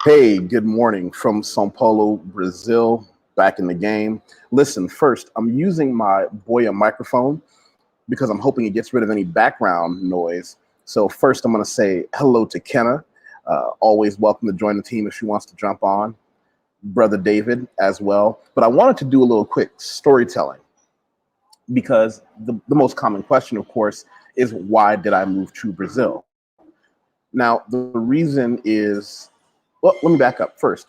Hey, good morning from São Paulo, Brazil, back in the game. Listen, first, I'm using my Boya microphone because I'm hoping it gets rid of any background noise. So first, I'm going to say hello to Kenna. Always welcome to join the team if she wants to jump on. Brother David as well. But I wanted to do a little quick storytelling because the most common question, of course, is why did I move to Brazil? Now, the reason is, well, let me back up first.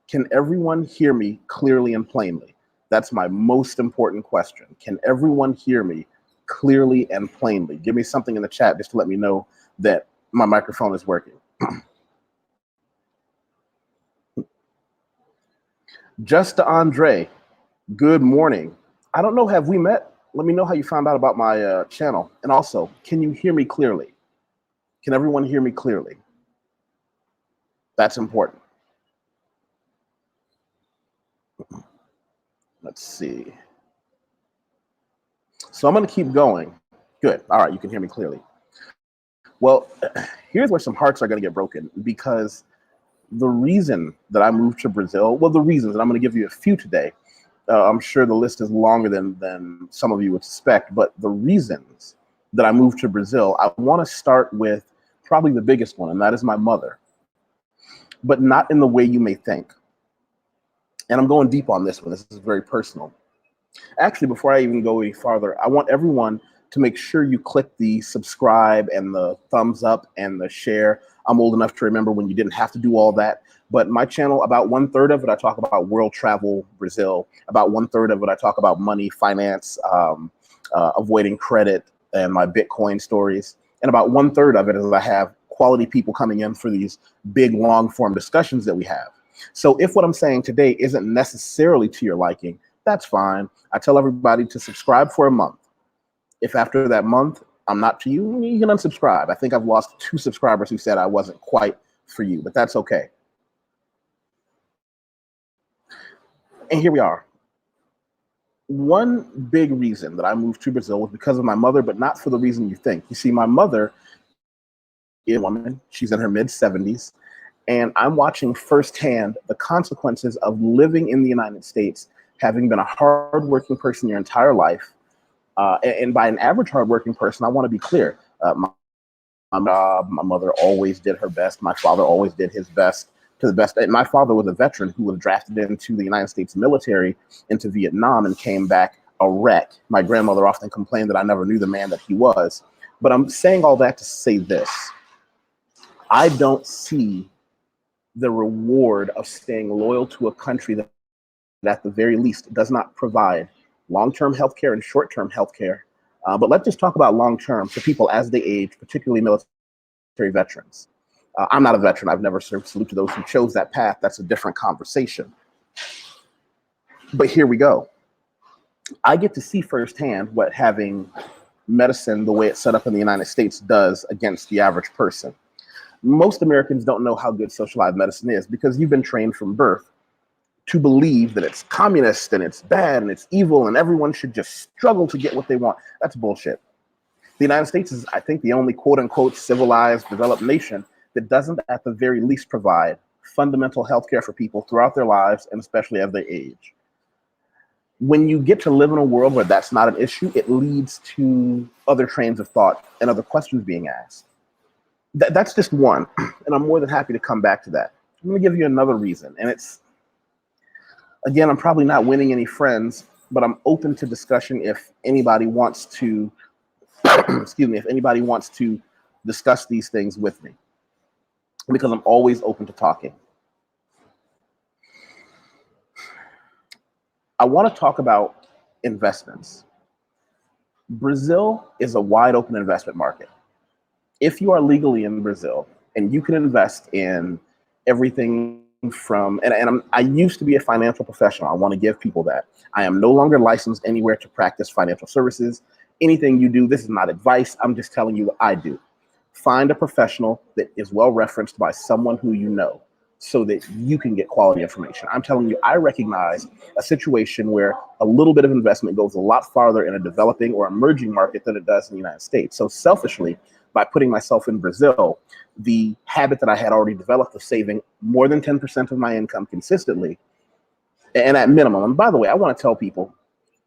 Can everyone hear me clearly and plainly? That's my most important question. Can everyone hear me clearly and plainly? Give me something in the chat just to let me know that my microphone is working. Just to Andre, good morning. I don't know, have we met? Let me know how you found out about my channel. And also, can you hear me clearly? Can everyone hear me clearly? That's important. Let's see. So I'm going to keep going. Good. All right, you can hear me clearly. Well, here's where some hearts are going to get broken, because the reason that I moved to Brazil, well, the reasons, and I'm going to give you a few today. I'm sure the list is longer than some of you would suspect, but the reasons that I moved to Brazil, I want to start with probably the biggest one, and that is my mother, but not in the way you may think. And I'm going deep on this one. This is very personal. Actually, before I even go any farther, I want everyone to make sure you click the subscribe and the thumbs up and the share. I'm old enough to remember when you didn't have to do all that. But my channel, about 1/3 of it, I talk about world travel, Brazil. About 1/3 of it, I talk about money, finance, avoiding credit, and my Bitcoin stories. And about 1/3 of it is I have quality people coming in for these big, long-form discussions that we have. So if what I'm saying today isn't necessarily to your liking, that's fine. I tell everybody to subscribe for a month. If after that month I'm not to you, you can unsubscribe. I think I've lost 2 subscribers who said I wasn't quite for you, but that's okay. And here we are. One big reason that I moved to Brazil was because of my mother, but not for the reason you think. You see, my mother is a woman. She's in her mid-70s. And I'm watching firsthand the consequences of living in the United States, having been a hardworking person your entire life. And by an average hardworking person, I want to be clear. My mother always did her best. My father always did his best to the best. And my father was a veteran who was drafted into the United States military, into Vietnam, and came back a wreck. My grandmother often complained that I never knew the man that he was. But I'm saying all that to say this. I don't see the reward of staying loyal to a country that at the very least does not provide long-term healthcare and short-term healthcare. But let's just talk about long-term for people as they age, particularly military veterans. I'm not a veteran. I've never served. Salute to those who chose that path. That's a different conversation. But here we go. I get to see firsthand what having medicine the way it's set up in the United States does against the average person. Most Americans don't know how good socialized medicine is because you've been trained from birth to believe that it's communist and it's bad and it's evil and everyone should just struggle to get what they want. That's bullshit. The United States is, I think, the only quote unquote civilized, developed nation that doesn't at the very least provide fundamental healthcare for people throughout their lives and especially as they age. When you get to live in a world where that's not an issue, it leads to other trains of thought and other questions being asked. That's just one, and I'm more than happy to come back to that. I'm going to give you another reason, and it's, again, I'm probably not winning any friends, but I'm open to discussion if anybody wants to, excuse me, if anybody wants to discuss these things with me, because I'm always open to talking. I want to talk about investments. Brazil is a wide open investment market. If you are legally in Brazil and you can invest in everything from, I used to be a financial professional. I want to give people that. I am no longer licensed anywhere to practice financial services. Anything you do, this is not advice. I'm just telling you what I do. Find a professional that is well referenced by someone who you know so that you can get quality information. I'm telling you, I recognize a situation where a little bit of investment goes a lot farther in a developing or emerging market than it does in the United States. So selfishly, by putting myself in Brazil, the habit that I had already developed of saving more than 10% of my income consistently, and at minimum. And by the way, I want to tell people,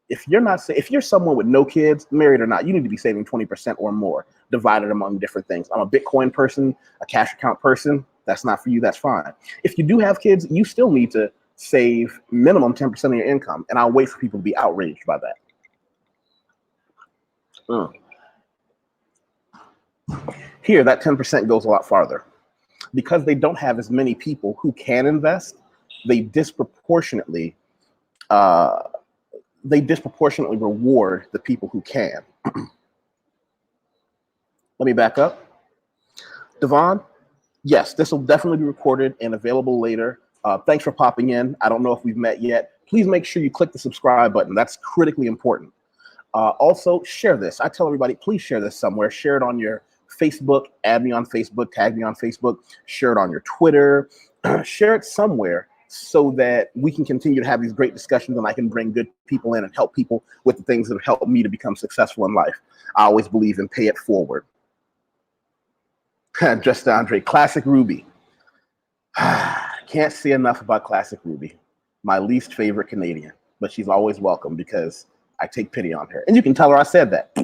if you're someone with no kids, married or not, you need to be saving 20% or more, divided among different things. I'm a Bitcoin person, a cash account person. That's not for you. That's fine. If you do have kids, you still need to save minimum 10% of your income. And I'll wait for people to be outraged by that. Here, that 10% goes a lot farther. Because they don't have as many people who can invest, they disproportionately reward the people who can. Let me back up. Devon, yes, this will definitely be recorded and available later. Thanks for popping in. I don't know if we've met yet. Please make sure you click the subscribe button. That's critically important. Also, share this. I tell everybody, please share this somewhere. Share it on your Facebook, add me on Facebook, tag me on Facebook, share it on your Twitter, share it somewhere so that we can continue to have these great discussions and I can bring good people in and help people with the things that have helped me to become successful in life. I always believe in pay it forward. Just Andre, Classic Ruby. Can't say enough about Classic Ruby. My least favorite Canadian, but she's always welcome because I take pity on her. And you can tell her I said that.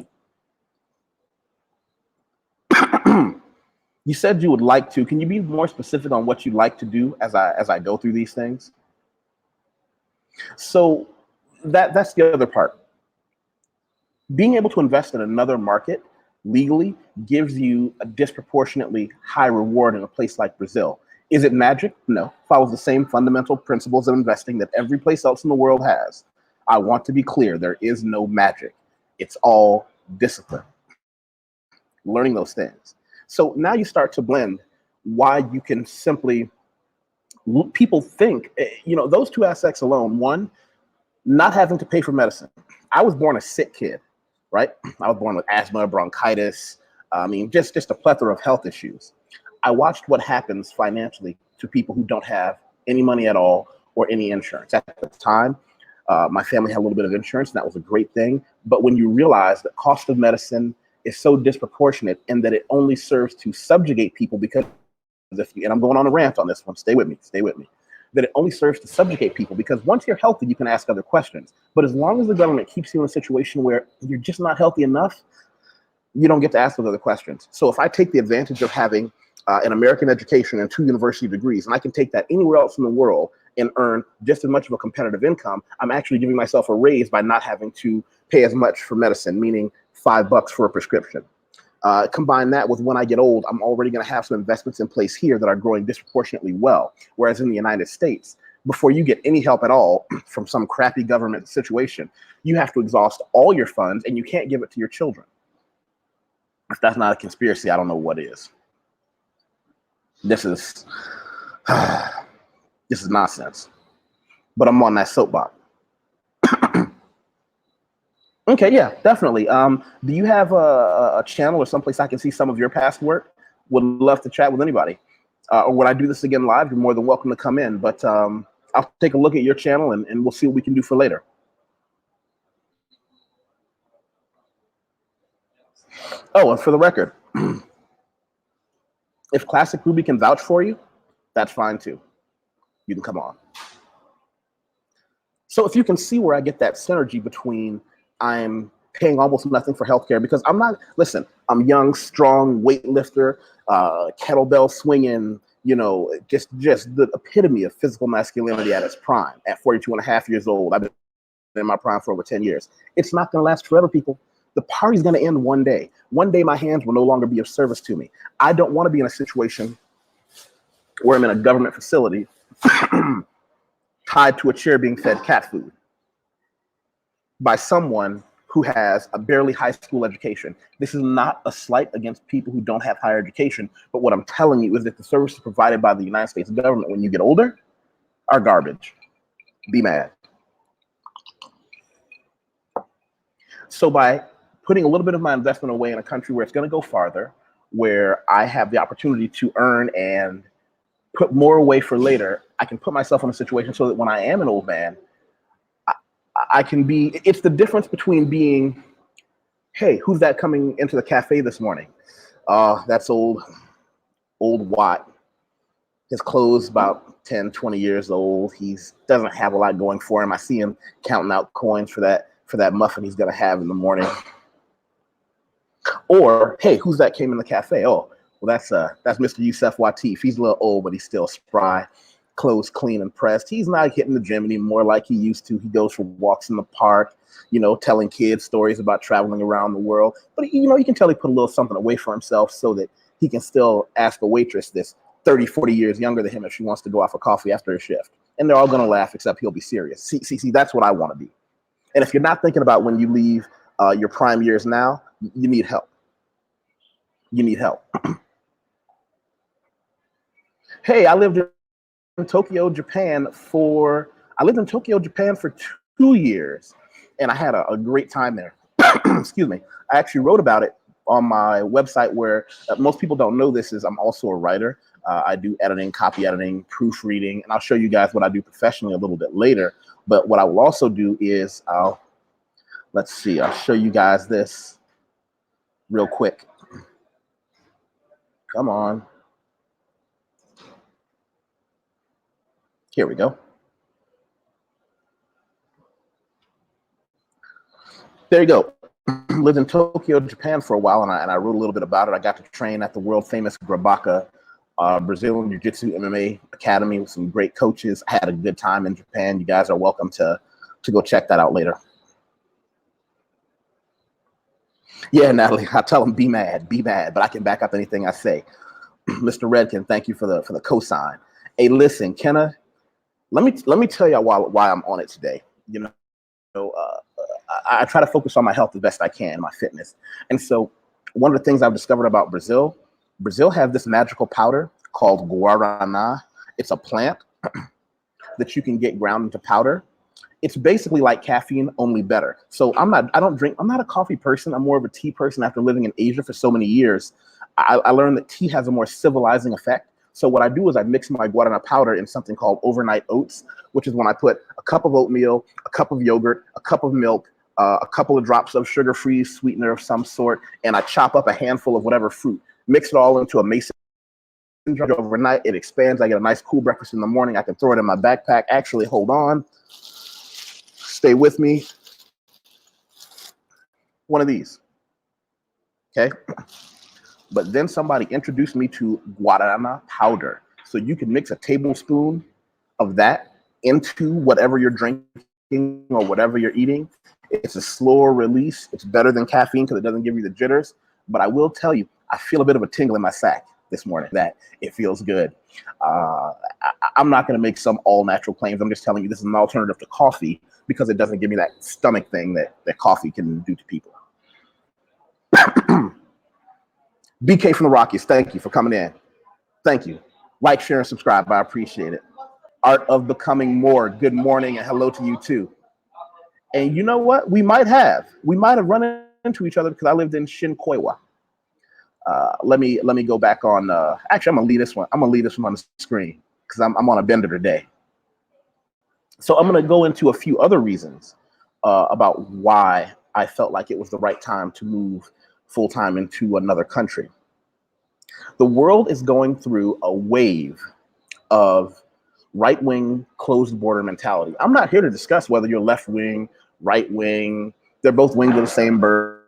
You said you would like to. Can you be more specific on what you'd like to do as I go through these things? So that's the other part. Being able to invest in another market legally gives you a disproportionately high reward in a place like Brazil. Is it magic? No. Follows the same fundamental principles of investing that every place else in the world has. I want to be clear, there is no magic. It's all discipline. Learning those things. So now you start to blend why you can simply, people think, those two aspects alone. One, not having to pay for medicine. I was born a sick kid, right? I was born with asthma, bronchitis. Just a plethora of health issues. I watched what happens financially to people who don't have any money at all or any insurance. At the time, my family had a little bit of insurance, and that was a great thing. But when you realize that cost of medicine is so disproportionate and that it only serves to subjugate people, because and I'm going on a rant on this one, stay with me, that it only serves to subjugate people because once you're healthy, you can ask other questions. But as long as the government keeps you in a situation where you're just not healthy enough, you don't get to ask those other questions. So if I take the advantage of having an American education and 2 university degrees, and I can take that anywhere else in the world and earn just as much of a competitive income, I'm actually giving myself a raise by not having to pay as much for medicine, meaning $5 for a prescription. Combine that with when I get old, I'm already going to have some investments in place here that are growing disproportionately well. Whereas in the United States, before you get any help at all from some crappy government situation, you have to exhaust all your funds and you can't give it to your children. If that's not a conspiracy, I don't know what is. This is nonsense. But I'm on that soapbox. Okay, yeah, definitely. Do you have a channel or someplace I can see some of your past work? Would love to chat with anybody. Or when I do this again live, you're more than welcome to come in. But I'll take a look at your channel and we'll see what we can do for later. Oh, and for the record, if Classic Ruby can vouch for you, that's fine too. You can come on. So if you can see where I get that synergy between I'm paying almost nothing for healthcare because I'm not, listen, I'm young, strong, weightlifter, kettlebell swinging, just the epitome of physical masculinity at its prime at 42 and a half years old. I've been in my prime for over 10 years. It's not going to last forever, people. The party's going to end one day. One day my hands will no longer be of service to me. I don't want to be in a situation where I'm in a government facility tied to a chair being fed cat food by someone who has a barely high school education. This is not a slight against people who don't have higher education, but what I'm telling you is that the services provided by the United States government when you get older are garbage. Be mad. So by putting a little bit of my investment away in a country where it's going to go farther, where I have the opportunity to earn and put more away for later, I can put myself in a situation so that when I am an old man, I can be, it's the difference between being, hey, who's that coming into the cafe this morning? That's old old Watt. His clothes about 10, 20 years old. He doesn't have a lot going for him. I see him counting out coins for that muffin he's gonna have in the morning. Or, hey, who's that came in the cafe? Oh, well, that's Mr. YusefWateef. He's a little old, but he's still spry, clothes clean and pressed. He's not hitting the gym anymore like he used to. He goes for walks in the park, telling kids stories about traveling around the world. But, you can tell he put a little something away for himself so that he can still ask a waitress that's 30, 40 years younger than him if she wants to go out for coffee after a shift. And they're all going to laugh, except he'll be serious. See, that's what I want to be. And if you're not thinking about when you leave your prime years now, you need help. You need help. Hey, I lived in Tokyo, Japan for 2 years, and I had a great time there. Excuse me. I actually wrote about it on my website, where most people don't know this is I'm also a writer. I do editing, copy editing, proofreading, and I'll show you guys what I do professionally a little bit later. But what I will also do is I'll show you guys this real quick. Come on. Here we go. There you go. Lived in Tokyo, Japan for a while, and I wrote a little bit about it. I got to train at the world famous Grabaka Brazilian Jiu-Jitsu MMA Academy with some great coaches. I had a good time in Japan. You guys are welcome to go check that out later. Yeah, Natalie, I tell them be mad, but I can back up anything I say. Mr. Redkin, thank you for the cosign. Hey, listen, Kenna, let me tell you why I'm on it today. I try to focus on my health the best I can, my fitness. And so one of the things I've discovered about Brazil has this magical powder called guarana. It's a plant that you can get ground into powder. It's basically like caffeine, only better. So I'm not a coffee person. I'm more of a tea person after living in Asia for so many years. I learned that tea has a more civilizing effect. So what I do is I mix my guarana powder in something called overnight oats, which is when I put a cup of oatmeal, a cup of yogurt, a cup of milk, a couple of drops of sugar-free sweetener of some sort, and I chop up a handful of whatever fruit, mix it all into a mason jar overnight. It expands. I get a nice cool breakfast in the morning. I can throw it in my backpack. Actually, hold on. Stay with me. One of these. Okay. But then somebody introduced me to guarana powder. So you can mix a tablespoon of that into whatever you're drinking or whatever you're eating. It's a slower release. It's better than caffeine because it doesn't give you the jitters. But I will tell you, I feel a bit of a tingle in my sack this morning. That it feels good. I'm not going to make some all natural claims. I'm just telling you this is an alternative to coffee because it doesn't give me that stomach thing that coffee can do to people. BK from the Rockies, thank you for coming in. Thank you. Like, share, and subscribe. I appreciate it. Art of Becoming More. Good morning and hello to you too. And you know what? We might have run into each other because I lived in Shinkoiwa. Let me go back on. Actually, I'm gonna leave this one. I'm gonna leave this one on the screen because I'm on a bender today. So I'm gonna go into a few other reasons about why I felt like it was the right time to move full-time into another country. The world is going through a wave of right-wing closed border mentality. I'm not here to discuss whether you're left-wing, right-wing. They're both wings of the same bird.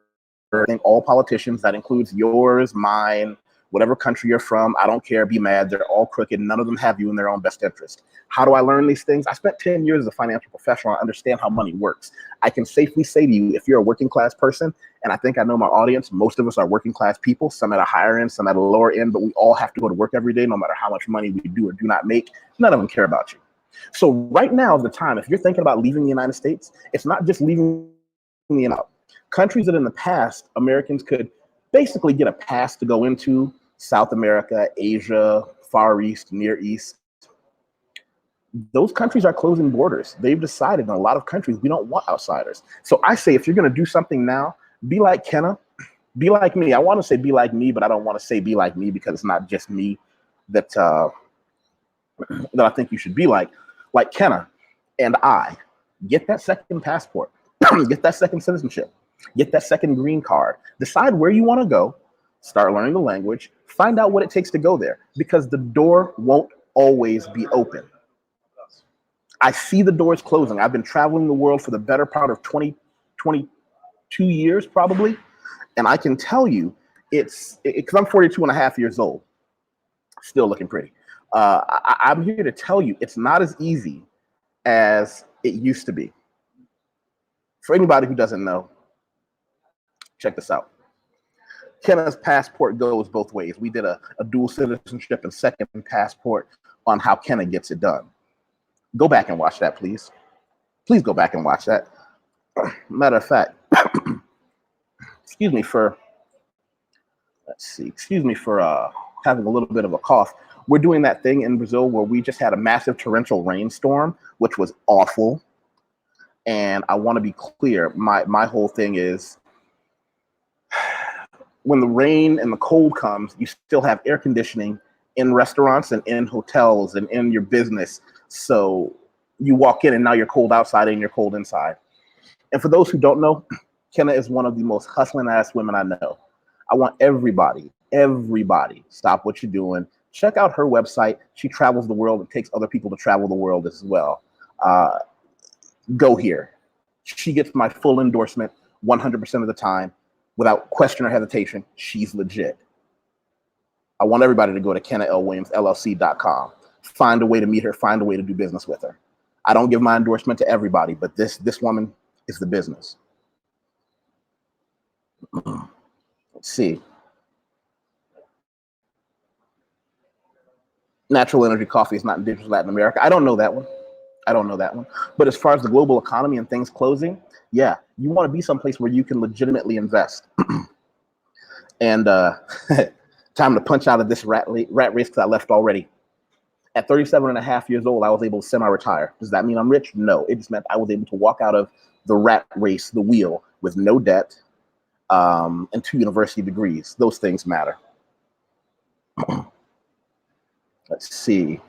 I think all politicians, that includes yours, mine, whatever country you're from, I don't care, be mad, they're all crooked. None of them have you in their own best interest. How do I learn these things? I spent 10 years as a financial professional. I understand how money works. I can safely say to you, if you're a working class person, and I think I know my audience, most of us are working class people, some at a higher end, some at a lower end, but we all have to go to work every day, no matter how much money we do or do not make. None of them care about you. So right now is the time, if you're thinking about leaving the United States, it's not just leaving the United States. Countries that in the past, Americans could basically get a pass to go into, South America, Asia, Far East, Near East, those countries are closing borders. They've decided in a lot of countries, we don't want outsiders. So I say, if you're going to do something now, be like Kenna, be like me. I want to say be like me, but I don't want to say be like me because it's not just me that I think you should be like Kenna and I. Get that second passport, get that second citizenship, get that second green card, decide where you want to go, start learning the language, find out what it takes to go there, because the door won't always be open. I see the doors closing. I've been traveling the world for the better part of 22 years probably. And I can tell you because I'm 42 and a half years old, still looking pretty. I'm here to tell you it's not as easy as it used to be. For anybody who doesn't know, check this out. Kenna's passport goes both ways. We did a dual citizenship and second passport on how Kenna gets it done. Go back and watch that, please. Please go back and watch that. Matter of fact, excuse me for having a little bit of a cough. We're doing that thing in Brazil where we just had a massive torrential rainstorm, which was awful. And I want to be clear, my whole thing is, when the rain and the cold comes, you still have air conditioning in restaurants and in hotels and in your business. So you walk in and now you're cold outside and you're cold inside. And for those who don't know, Kenna is one of the most hustling ass women I know. I want everybody, stop what you're doing. Check out her website. She travels the world and takes other people to travel the world as well. Go here. She gets my full endorsement 100% of the time without question or hesitation. She's legit. I want everybody to go to KennaLWilliamsLLC.com. Find a way to meet her, find a way to do business with her. I don't give my endorsement to everybody, but this woman is the business. Let's see. Natural energy coffee is not indigenous to Latin America. I don't know that one. But as far as the global economy and things closing, yeah, you want to be someplace where you can legitimately invest. And time to punch out of this rat race because I left already. At 37 and a half years old, I was able to semi-retire. Does that mean I'm rich? No, it just meant I was able to walk out of the rat race, the wheel, with no debt and 2 university degrees. Those things matter. Let's see.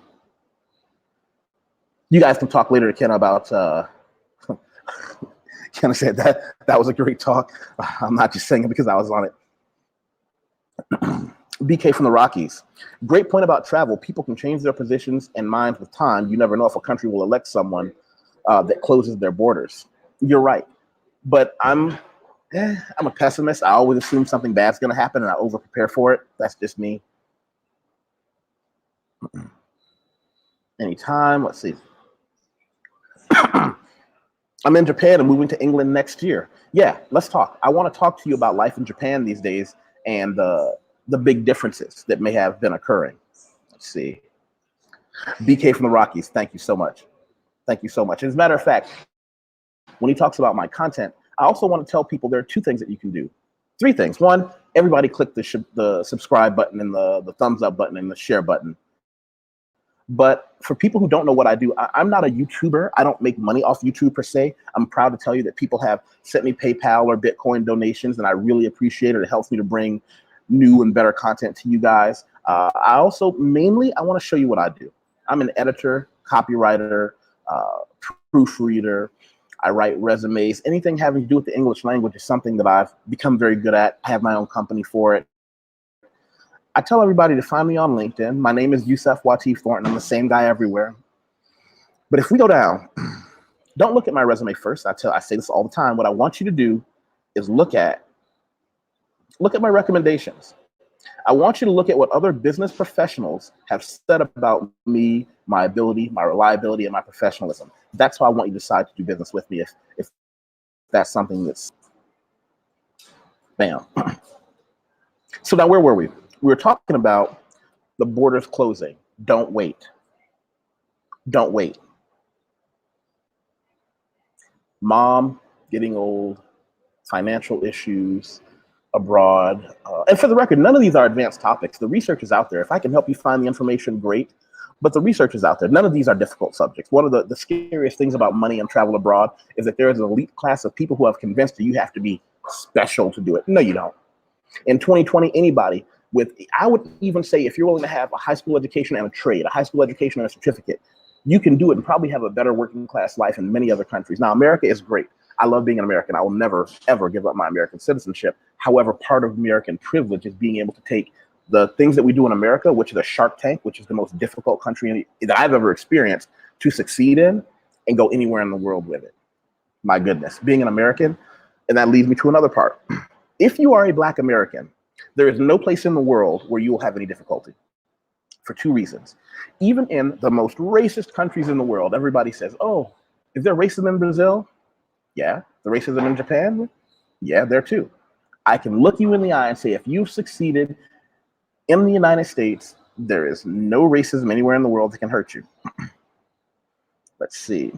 You guys can talk later to Kenna about, Kenna said that was a great talk. I'm not just saying it because I was on it. BK from the Rockies. Great point about travel. People can change their positions and minds with time. You never know if a country will elect someone that closes their borders. You're right. But I'm a pessimist. I always assume something bad's going to happen and I over prepare for it. That's just me. Anytime. Let's see. I'm in Japan and moving to England next year. Yeah, let's talk. I want to talk to you about life in Japan these days and the big differences that may have been occurring. Let's see. BK from the Rockies, thank you so much. Thank you so much. As a matter of fact, when he talks about my content, I also want to tell people there are 2 things that you can do. 3 things. 1, everybody click the subscribe button and the thumbs up button and the share button. But for people who don't know what I do, I'm not a YouTuber. I don't make money off YouTube per se. I'm proud to tell you that people have sent me PayPal or Bitcoin donations, and I really appreciate it. It helps me to bring new and better content to you guys. I also, mainly, I want to show you what I do. I'm an editor, copywriter, proofreader. I write resumes. Anything having to do with the English language is something that I've become very good at. I have my own company for it. I tell everybody to find me on LinkedIn. My name is YusefWateef Thornton. I'm the same guy everywhere. But if we go down, don't look at my resume first. I say this all the time. What I want you to do is look at my recommendations. I want you to look at what other business professionals have said about me, my ability, my reliability, and my professionalism. That's why I want you to decide to do business with me if that's something that's, bam. So now where were we? We were talking about the borders closing. Don't wait. Don't wait. Mom getting old, financial issues abroad. And for the record, none of these are advanced topics. The research is out there. If I can help you find the information, great. But the research is out there. None of these are difficult subjects. One of the scariest things about money and travel abroad is that there is an elite class of people who have convinced you have to be special to do it. No, you don't. In 2020, anybody I would even say if you're willing to have a high school education and a trade, a high school education and a certificate, you can do it and probably have a better working class life in many other countries. Now, America is great. I love being an American. I will never, ever give up my American citizenship. However, part of American privilege is being able to take the things that we do in America, which is a Shark Tank, which is the most difficult country that I've ever experienced to succeed in, and go anywhere in the world with it. My goodness, being an American. And that leads me to another part. If you are a Black American, there is no place in the world where you will have any difficulty, for two reasons. Even in the most racist countries in the world, everybody says, oh, is there racism in Brazil? Yeah. The racism in Japan? Yeah, there too. I can look you in the eye and say, if you've succeeded in the United States, there is no racism anywhere in the world that can hurt you. Let's see.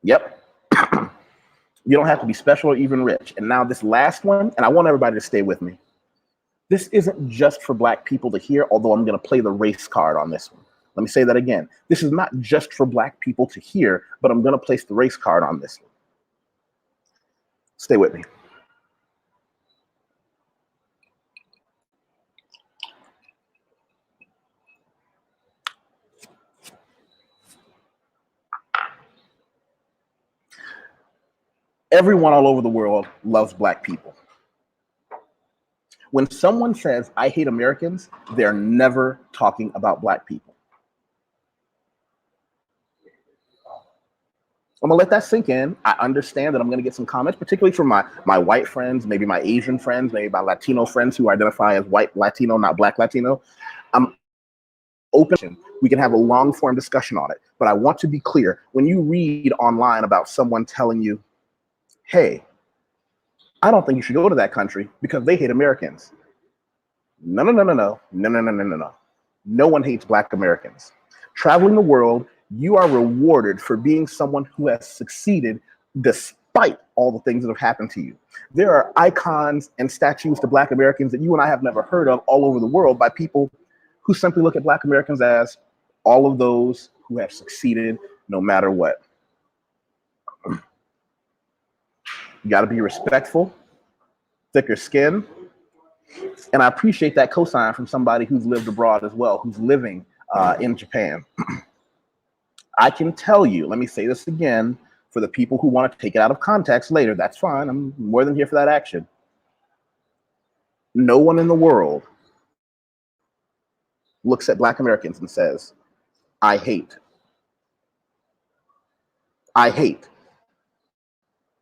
Yep. You don't have to be special or even rich. And now this last one, and I want everybody to stay with me. This isn't just for Black people to hear, although I'm going to play the race card on this one. Let me say that again. This is not just for Black people to hear, but I'm going to place the race card on this one. Stay with me. Everyone all over the world loves Black people. When someone says, I hate Americans, they're never talking about Black people. I'm gonna let that sink in. I understand that I'm gonna get some comments, particularly from my white friends, maybe my Asian friends, maybe my Latino friends who identify as white Latino, not Black Latino. I'm open. We can have a long form discussion on it. But I want to be clear, when you read online about someone telling you, hey, I don't think you should go to that country because they hate Americans. No, no, no, no, no, no, no, no, no, no, no. No one hates Black Americans. Traveling the world, you are rewarded for being someone who has succeeded despite all the things that have happened to you. There are icons and statues to Black Americans that you and I have never heard of all over the world by people who simply look at Black Americans as all of those who have succeeded no matter what. You got to be respectful, thicker skin. And I appreciate that cosign from somebody who's lived abroad as well, who's living in Japan. I can tell you, let me say this again, for the people who want to take it out of context later, that's fine. I'm more than here for that action. No one in the world looks at Black Americans and says, I hate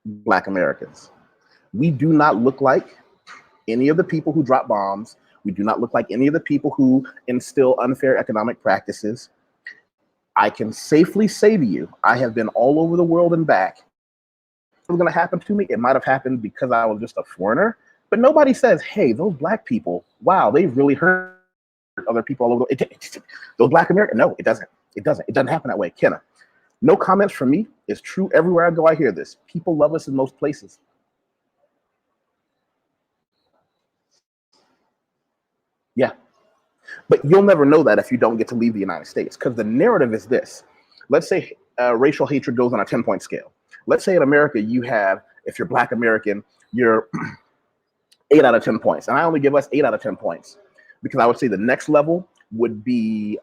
Black Americans. We do not look like any of the people who drop bombs. We do not look like any of the people who instill unfair economic practices. I can safely say to you, I have been all over the world and back. What's going to happen to me? It might have happened because I was just a foreigner, but nobody says, hey, those Black people, wow, they've really hurt other people all over. Those Black Americans, no, it doesn't. It doesn't happen that way. Kenna, no comments from me. It's true everywhere I go, I hear this. People love us in most places. Yeah. But you'll never know that if you don't get to leave the United States, because the narrative is this. Let's say racial hatred goes on a 10-point scale. Let's say in America, you have, if you're Black American, you're 8 out of 10 points. And I only give us 8 out of 10 points because I would say the next level would be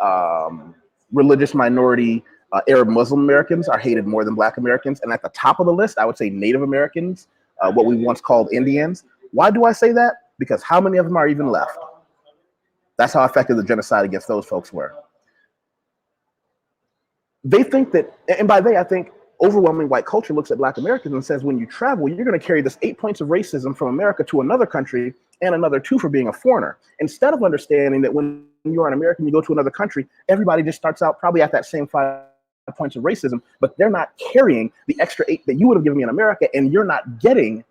religious minority Arab Muslim Americans are hated more than Black Americans. And at the top of the list, I would say Native Americans, what we once called Indians. Why do I say that? Because how many of them are even left? That's how effective the genocide against those folks were. They think that, and by they, I think overwhelming white culture looks at Black Americans and says, when you travel, you're going to carry this 8 points of racism from America to another country and another 2 for being a foreigner. Instead of understanding that when you're an American, you go to another country, everybody just starts out probably at that same 5 points of racism, but they're not carrying the extra 8 that you would have given me in America, and you're not getting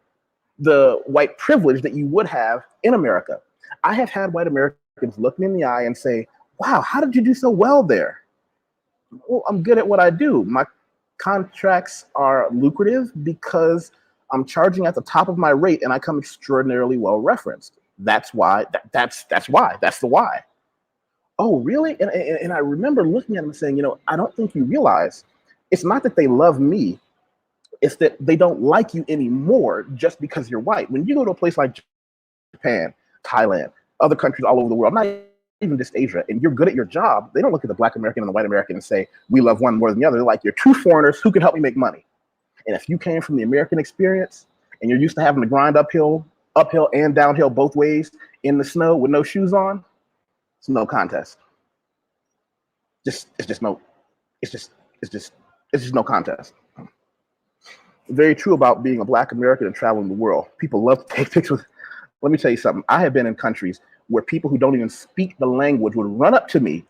the white privilege that you would have in America. I have had white Americans look me in the eye and say, wow, how did you do so well there? Well, I'm good at what I do. My contracts are lucrative because I'm charging at the top of my rate and I come extraordinarily well referenced. That's why. That's the why. Oh, really? And I remember looking at them and saying, you know, I don't think you realize it's not that they love me. It's that they don't like you anymore just because you're white. When you go to a place like Japan, Thailand, other countries all over the world, I'm not even just Asia, and you're good at your job, they don't look at the Black American and the white American and say, we love one more than the other. They're like, you're two foreigners who can help me make money. And if you came from the American experience and you're used to having to grind uphill and downhill both ways in the snow with no shoes on, it's no contest. It's just no contest. Very true about being a Black American and traveling the world. People love to take pictures. Let me tell you something. I have been in countries where people who don't even speak the language would run up to me,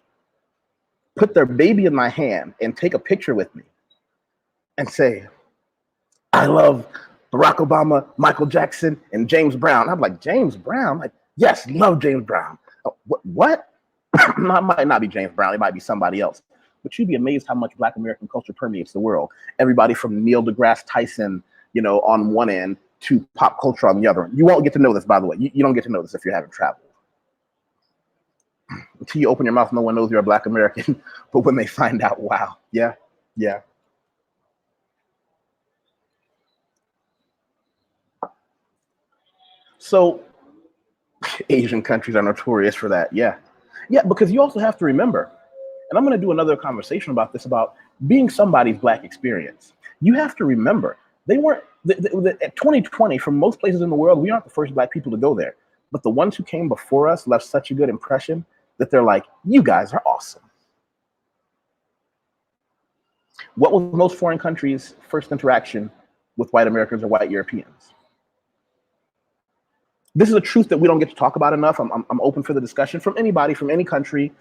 put their baby in my hand, and take a picture with me and say, I love Barack Obama, Michael Jackson, and James Brown. I'm like, James Brown? I'm like, yes, love James Brown. Oh, what? It might not be James Brown. It might be somebody else. But you'd be amazed how much Black American culture permeates the world. Everybody from Neil deGrasse Tyson, on one end, to pop culture on the other. You won't get to know this, by the way. You don't get to know this if you haven't traveled. Until you open your mouth, no one knows you're a Black American. But when they find out, wow, yeah. So Asian countries are notorious for that. Yeah, because you also have to remember, and I'm going to do another conversation about this, about being somebody's Black experience. You have to remember, they weren't, at 2020, from most places in the world, we aren't the first Black people to go there. But the ones who came before us left such a good impression that they're like, you guys are awesome. What was most foreign countries' first interaction with white Americans or white Europeans? This is a truth that we don't get to talk about enough. I'm open for the discussion from anybody, from any country,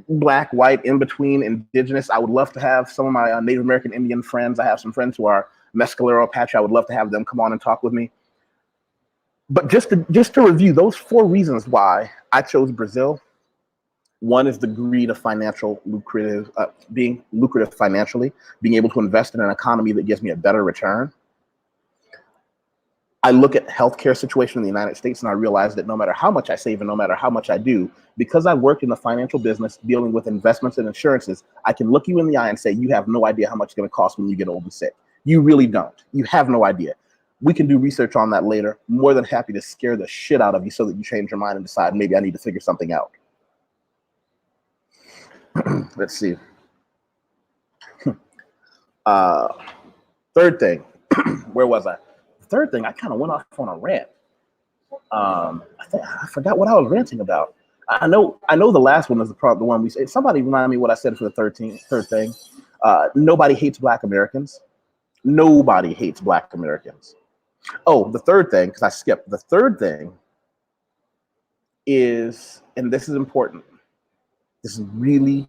Black, white, in between, indigenous. I would love to have some of my Native American Indian friends. I have some friends who are Mescalero Apache. I would love to have them come on and talk with me. But just to review those 4 reasons why I chose Brazil. One is the greed of being lucrative financially, being able to invest in an economy that gives me a better return. I look at healthcare situation in the United States and I realize that no matter how much I save and no matter how much I do, because I worked in the financial business dealing with investments and insurances, I can look you in the eye and say, you have no idea how much it's going to cost when you get old and sick. You really don't. You have no idea. We can do research on that later. More than happy to scare the shit out of you so that you change your mind and decide maybe I need to figure something out. Let's see. Third thing, where was I? Third thing, I kind of went off on a rant. I forgot what I was ranting about. I know the last one is the one we said. Somebody remind me what I said for the third thing. Nobody hates Black Americans. Nobody hates Black Americans. Oh, the third thing, because I skipped. The third thing is, and this is important. This is really,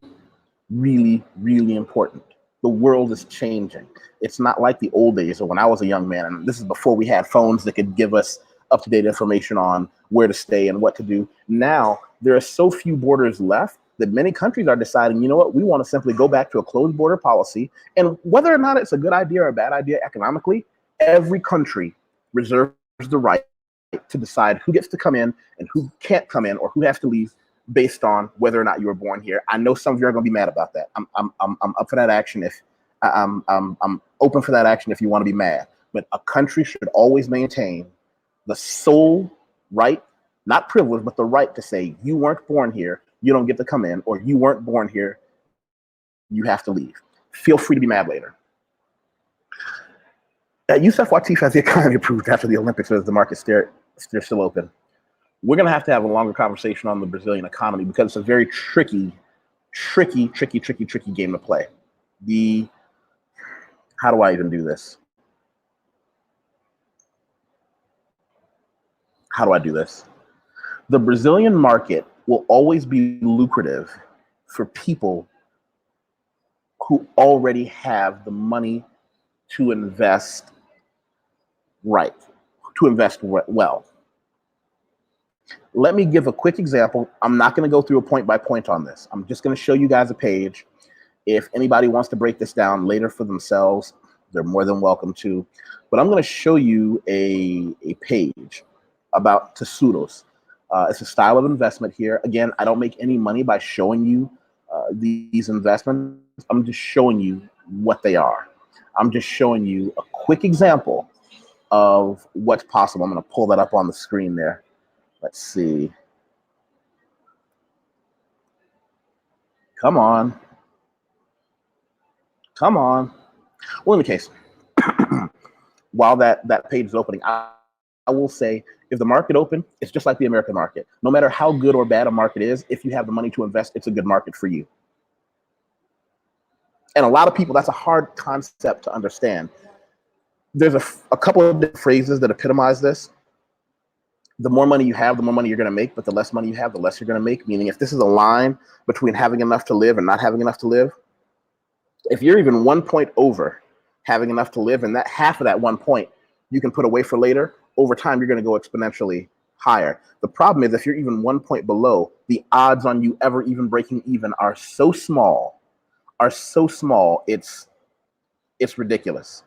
really, really important. The world is changing. It's not like the old days or when I was a young man, and this is before we had phones that could give us up-to-date information on where to stay and what to do. Now, there are so few borders left that many countries are deciding, you know what, we want to simply go back to a closed border policy. And whether or not it's a good idea or a bad idea economically, every country reserves the right to decide who gets to come in and who can't come in or who has to leave based on whether or not you were born here. I know some of you are going to be mad about that. I'm up for that action. If I'm open for that action if you want to be mad. But a country should always maintain the sole right, not privilege, but the right to say you weren't born here, you don't get to come in, or you weren't born here, you have to leave. Feel free to be mad later. YusefWateef has the economy approved after the Olympics, as the market's still open. We're going to have a longer conversation on the Brazilian economy because it's a very tricky game to play. How do I even do this? How do I do this? The Brazilian market will always be lucrative for people who already have the money to invest right, to invest well. Let me give a quick example. I'm not going to go through a point by point on this. I'm just going to show you guys a page. If anybody wants to break this down later for themselves, they're more than welcome to. But I'm going to show you a page about tesouros. It's a style of investment here. Again, I don't make any money by showing you these investments. I'm just showing you what they are. I'm just showing you a quick example of what's possible. I'm going to pull that up on the screen there. Let's see. Come on. Come on. Well, in the case, while that page is opening, I will say, if the market open, it's just like the American market. No matter how good or bad a market is, if you have the money to invest, it's a good market for you. And a lot of people, that's a hard concept to understand. There's a couple of different phrases that epitomize this. The more money you have, the more money you're going to make, but the less money you have, the less you're going to make. Meaning, if this is a line between having enough to live and not having enough to live, if you're even 1 point over having enough to live, and that half of that 1 point you can put away for later, over time you're going to go exponentially higher. The problem is, if you're even 1 point below, the odds on you ever even breaking even are so small, it's ridiculous.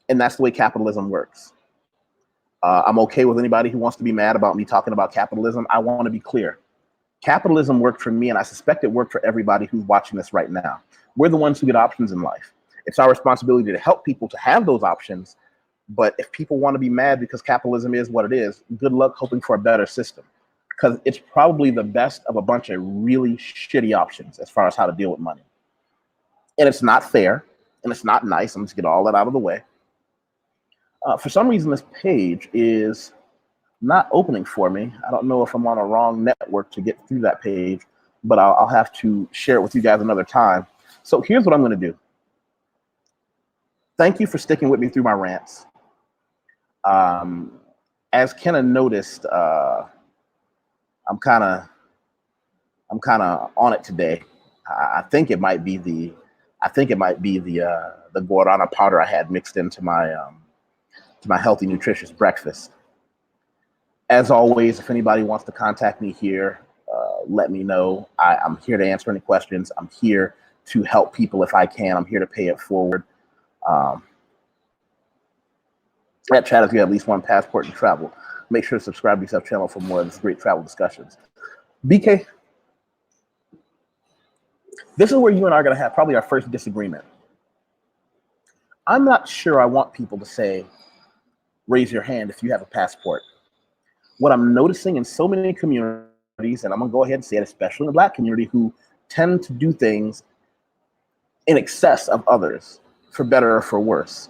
And that's the way capitalism works. I'm okay with anybody who wants to be mad about me talking about capitalism. I want to be clear. Capitalism worked for me, and I suspect it worked for everybody who's watching this right now. We're the ones who get options in life. It's our responsibility to help people to have those options. But if people want to be mad because capitalism is what it is, good luck hoping for a better system, because it's probably the best of a bunch of really shitty options as far as how to deal with money. And it's not fair, and it's not nice. I'm just get all that out of the way. For some reason, this page is not opening for me. I don't know if I'm on a wrong network to get through that page, but I'll have to share it with you guys another time. So here's what I'm going to do. Thank you for sticking with me through my rants. As Kenna noticed, I'm kind of on it today. I think it might be the guarana powder I had mixed into my healthy, nutritious breakfast. As always, if anybody wants to contact me here, let me know. I'm here to answer any questions. I'm here to help people if I can. I'm here to pay it forward. At chat, if you have at least one passport and travel, make sure to subscribe to Yusef channel for more of these great travel discussions. BK, this is where you and I are going to have probably our first disagreement. I'm not sure I want people to say, raise your hand if you have a passport. What I'm noticing in so many communities, and I'm going to go ahead and say it, especially in the Black community, who tend to do things in excess of others, for better or for worse.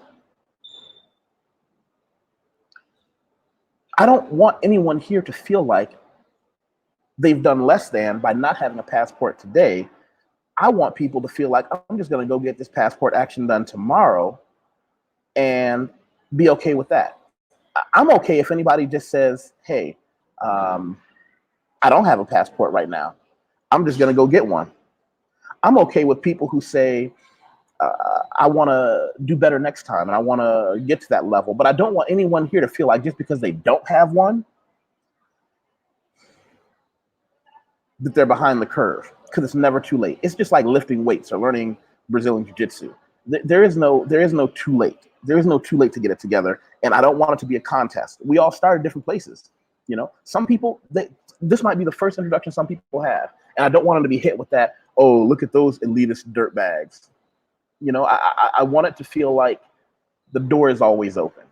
I don't want anyone here to feel like they've done less than by not having a passport today. I want people to feel like I'm just going to go get this passport action done tomorrow and be okay with that. I'm okay if anybody just says, hey, I don't have a passport right now. I'm just going to go get one. I'm okay with people who say, I want to do better next time and I want to get to that level. But I don't want anyone here to feel like just because they don't have one, that they're behind the curve, because it's never too late. It's just like lifting weights or learning Brazilian Jiu-Jitsu. There is no too late. There is no too late to get it together. And I don't want it to be a contest. We all start at different places. You know, some people, this might be the first introduction some people have. And I don't want them to be hit with that, oh, look at those elitist dirt bags. You know, I want it to feel like the door is always open.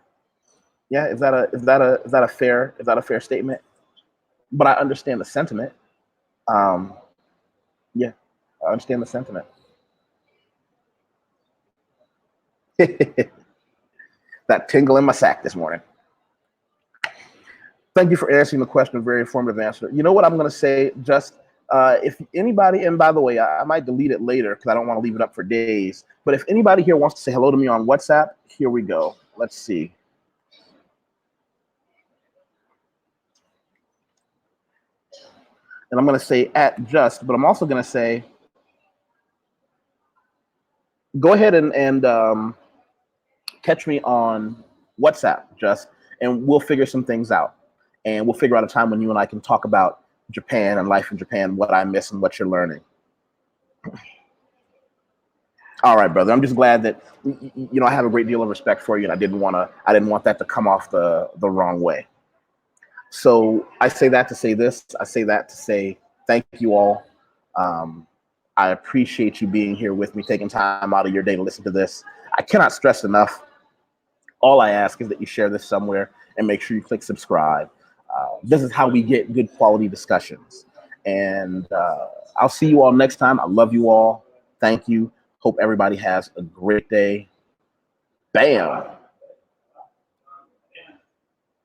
Yeah, is that a fair statement? But I understand the sentiment. Yeah, I understand the sentiment. That tingle in my sack this morning. Thank you for answering the question. Very informative answer. You know what I'm going to say? Just if anybody, and by the way, I might delete it later because I don't want to leave it up for days. But if anybody here wants to say hello to me on WhatsApp, here we go. Let's see. And I'm going to say @just, but I'm also going to say, go ahead and catch me on WhatsApp, just, and we'll figure some things out. And we'll figure out a time when you and I can talk about Japan and life in Japan, what I miss and what you're learning. All right, brother. I'm just glad that, you know, I have a great deal of respect for you, and I didn't want that to come off the wrong way. So I say that to say this. I say that to say thank you all. I appreciate you being here with me, taking time out of your day to listen to this. I cannot stress enough. All I ask is that you share this somewhere and make sure you click subscribe. This is how we get good quality discussions. And I'll see you all next time. I love you all. Thank you. Hope everybody has a great day. Bam.